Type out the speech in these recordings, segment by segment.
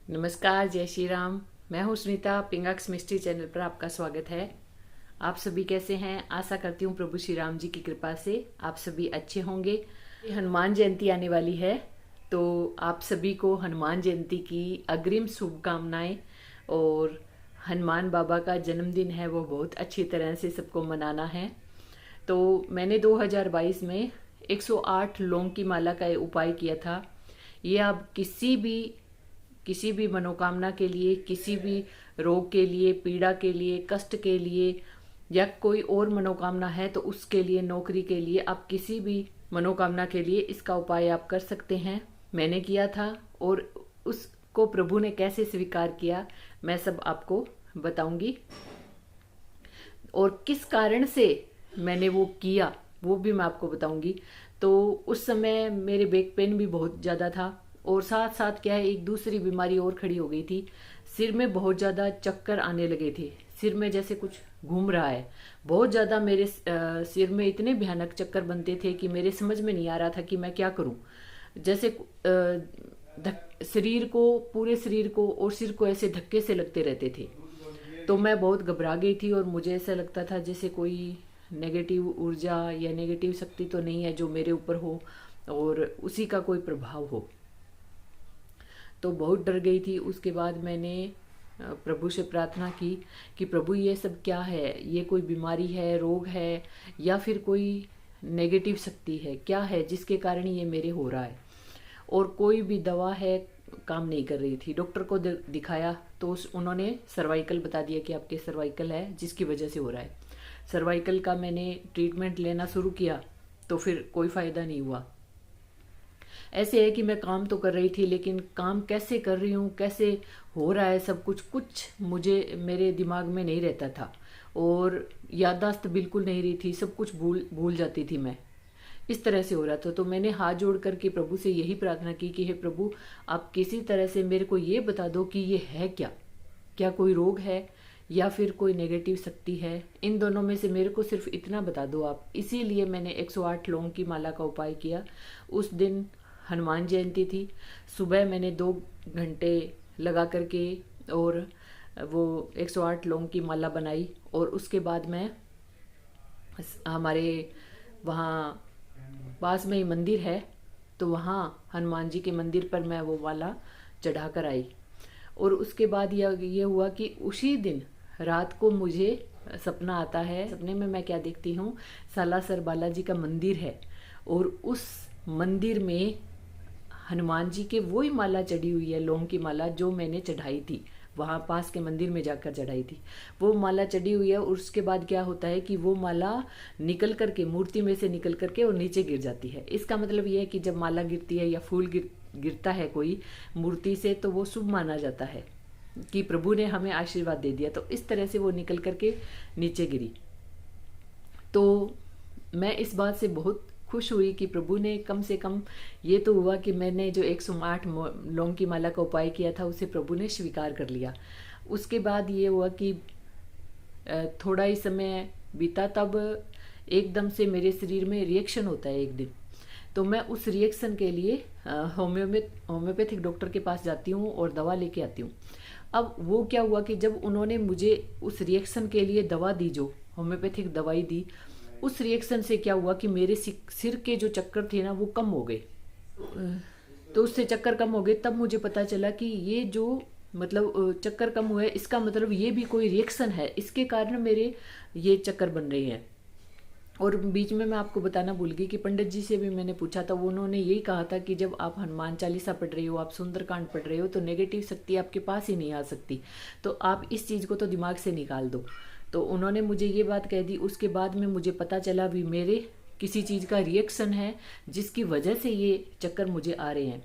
नमस्कार, जय श्री राम। मैं हूँ सुनीता। पिंगक्स मिस्ट्री चैनल पर आपका स्वागत है। आप सभी कैसे हैं? आशा करती हूँ प्रभु श्री राम जी की कृपा से आप सभी अच्छे होंगे। हनुमान जयंती आने वाली है, तो आप सभी को हनुमान जयंती की अग्रिम शुभकामनाएं। और हनुमान बाबा का जन्मदिन है, वो बहुत अच्छी तरह से सबको मनाना है। तो मैंने 2022 में 108 लौंग की माला का उपाय किया था। ये आप किसी भी मनोकामना के लिए, किसी भी रोग के लिए, पीड़ा के लिए, कष्ट के लिए, या कोई और मनोकामना है तो उसके लिए, नौकरी के लिए, आप किसी भी मनोकामना के लिए इसका उपाय आप कर सकते हैं। मैंने किया था और उसको प्रभु ने कैसे स्वीकार किया मैं सब आपको बताऊंगी, और किस कारण से मैंने वो किया वो भी मैं आपको बताऊंगी। तो उस समय मेरे बैक पेन भी बहुत ज़्यादा था, और साथ साथ क्या है, एक दूसरी बीमारी और खड़ी हो गई थी। सिर में बहुत ज़्यादा चक्कर आने लगे थे, सिर में जैसे कुछ घूम रहा है। बहुत ज़्यादा मेरे सिर में इतने भयानक चक्कर बनते थे कि मेरे समझ में नहीं आ रहा था कि मैं क्या करूं। जैसे शरीर को, पूरे शरीर को और सिर को ऐसे धक्के से लगते रहते थे। तो मैं बहुत घबरा गई थी, और मुझे ऐसा लगता था जैसे कोई नेगेटिव ऊर्जा या नेगेटिव शक्ति तो नहीं है जो मेरे ऊपर हो और उसी का कोई प्रभाव हो। तो बहुत डर गई थी। उसके बाद मैंने प्रभु से प्रार्थना की कि प्रभु ये सब क्या है, ये कोई बीमारी है, रोग है, या फिर कोई नेगेटिव शक्ति है, क्या है जिसके कारण ये मेरे हो रहा है। और कोई भी दवा है काम नहीं कर रही थी। डॉक्टर को दिखाया तो उन्होंने सर्वाइकल बता दिया कि आपके सर्वाइकल है जिसकी वजह से हो रहा है। सर्वाइकल का मैंने ट्रीटमेंट लेना शुरू किया तो फिर कोई फायदा नहीं हुआ। ऐसे है कि मैं काम तो कर रही थी, लेकिन काम कैसे कर रही हूँ, कैसे हो रहा है सब कुछ मुझे मेरे दिमाग में नहीं रहता था, और याददाश्त बिल्कुल नहीं रही थी, सब कुछ भूल भूल जाती थी मैं। इस तरह से हो रहा था। तो मैंने हाथ जोड़ करके प्रभु से यही प्रार्थना की कि हे प्रभु, आप किसी तरह से मेरे को ये बता दो कि ये है क्या, क्या कोई रोग है या फिर कोई नेगेटिव शक्ति है। इन दोनों में से मेरे को सिर्फ इतना बता दो आप। इसीलिए मैंने 108 लौंग की माला का उपाय किया। उस दिन हनुमान जयंती थी। सुबह मैंने 2 घंटे लगा करके और वो 108 लौंग की माला बनाई, और उसके बाद मैं हमारे वहाँ पास में ही मंदिर है, तो वहाँ हनुमान जी के मंदिर पर मैं वो माला चढ़ा कर आई। और उसके बाद ये हुआ कि उसी दिन रात को मुझे सपना आता है। सपने में मैं क्या देखती हूँ, सालासर बालाजी का मंदिर है, और उस मंदिर में हनुमान जी के वही माला चढ़ी हुई है, लौंग की माला जो मैंने चढ़ाई थी, वहां पास के मंदिर में जाकर चढ़ाई थी। वो माला चढ़ी हुई है, और उसके बाद क्या होता है कि वो माला निकल करके, मूर्ति में से निकल करके और नीचे गिर जाती है। इसका मतलब ये है कि जब माला गिरती है या फूल गिरता है कोई मूर्ति से, तो वो शुभ माना जाता है कि प्रभु ने हमें आशीर्वाद दे दिया। तो इस तरह से वो निकल करके नीचे गिरी। तो मैं इस बात से बहुत खुश हुई कि प्रभु ने कम से कम ये तो हुआ कि मैंने जो 108 लौंग की माला का उपाय किया था उसे प्रभु ने स्वीकार कर लिया। उसके बाद ये हुआ कि थोड़ा ही समय बीता, तब एकदम से मेरे शरीर में रिएक्शन होता है एक दिन। तो मैं उस रिएक्शन के लिए होम्योपैथिक डॉक्टर के पास जाती हूँ और दवा लेके आती हूँ। अब वो क्या हुआ कि जब उन्होंने मुझे उस रिएक्शन के लिए दवा दी, जो होम्योपैथिक दवाई दी, उस रिएक्शन से क्या हुआ कि मेरे सिर के जो चक्कर थे ना वो कम हो गए। तो उससे चक्कर कम हो गए, तब मुझे पता चला कि ये जो मतलब चक्कर कम हुए, इसका मतलब ये भी कोई रिएक्शन है, इसके कारण मेरे ये चक्कर बन रहे हैं। और बीच में मैं आपको बताना भूल गई कि पंडित जी से भी मैंने पूछा था, वो उन्होंने यही कहा था कि जब आप हनुमान चालीसा पढ़ रहे हो, आप सुंदरकांड पढ़ रहे हो, तो नेगेटिव शक्ति आपके पास ही नहीं आ सकती, तो आप इस चीज़ को तो दिमाग से निकाल दो। तो उन्होंने मुझे ये बात कह दी। उसके बाद में मुझे पता चला भी मेरे किसी चीज़ का रिएक्शन है जिसकी वजह से ये चक्कर मुझे आ रहे हैं।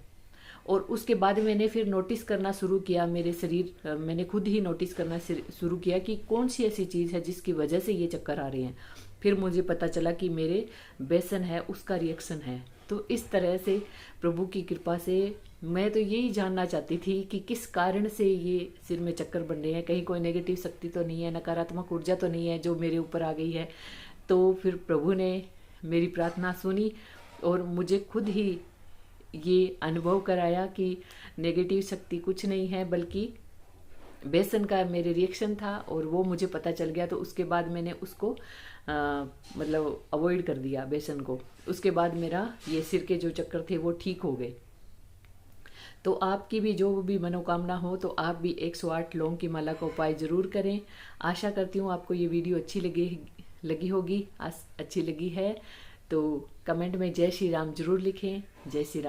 और उसके बाद मैंने फिर नोटिस करना शुरू किया मेरे शरीर, मैंने खुद ही नोटिस करना शुरू किया कि कौन सी ऐसी चीज़ है जिसकी वजह से ये चक्कर आ रहे हैं। फिर मुझे पता चला कि मेरे बेसन है उसका रिएक्शन है। तो इस तरह से प्रभु की कृपा से मैं तो यही जानना चाहती थी कि किस कारण से ये सिर में चक्कर बन रहे हैं, कहीं कोई नेगेटिव शक्ति तो नहीं है, नकारात्मक ऊर्जा तो नहीं है जो मेरे ऊपर आ गई है। तो फिर प्रभु ने मेरी प्रार्थना सुनी और मुझे खुद ही ये अनुभव कराया कि नेगेटिव शक्ति कुछ नहीं है, बल्कि बेसन का मेरे रिएक्शन था और वो मुझे पता चल गया। तो उसके बाद मैंने उसको मतलब अवॉइड कर दिया बेसन को। उसके बाद मेरा ये सिर के जो चक्कर थे वो ठीक हो गए। तो आपकी भी जो भी मनोकामना हो तो आप भी 108 लौंग की माला का उपाय जरूर करें। आशा करती हूँ आपको ये वीडियो अच्छी लगी होगी। अच्छी लगी है तो कमेंट में जय श्री राम जरूर लिखें। जय श्री राम।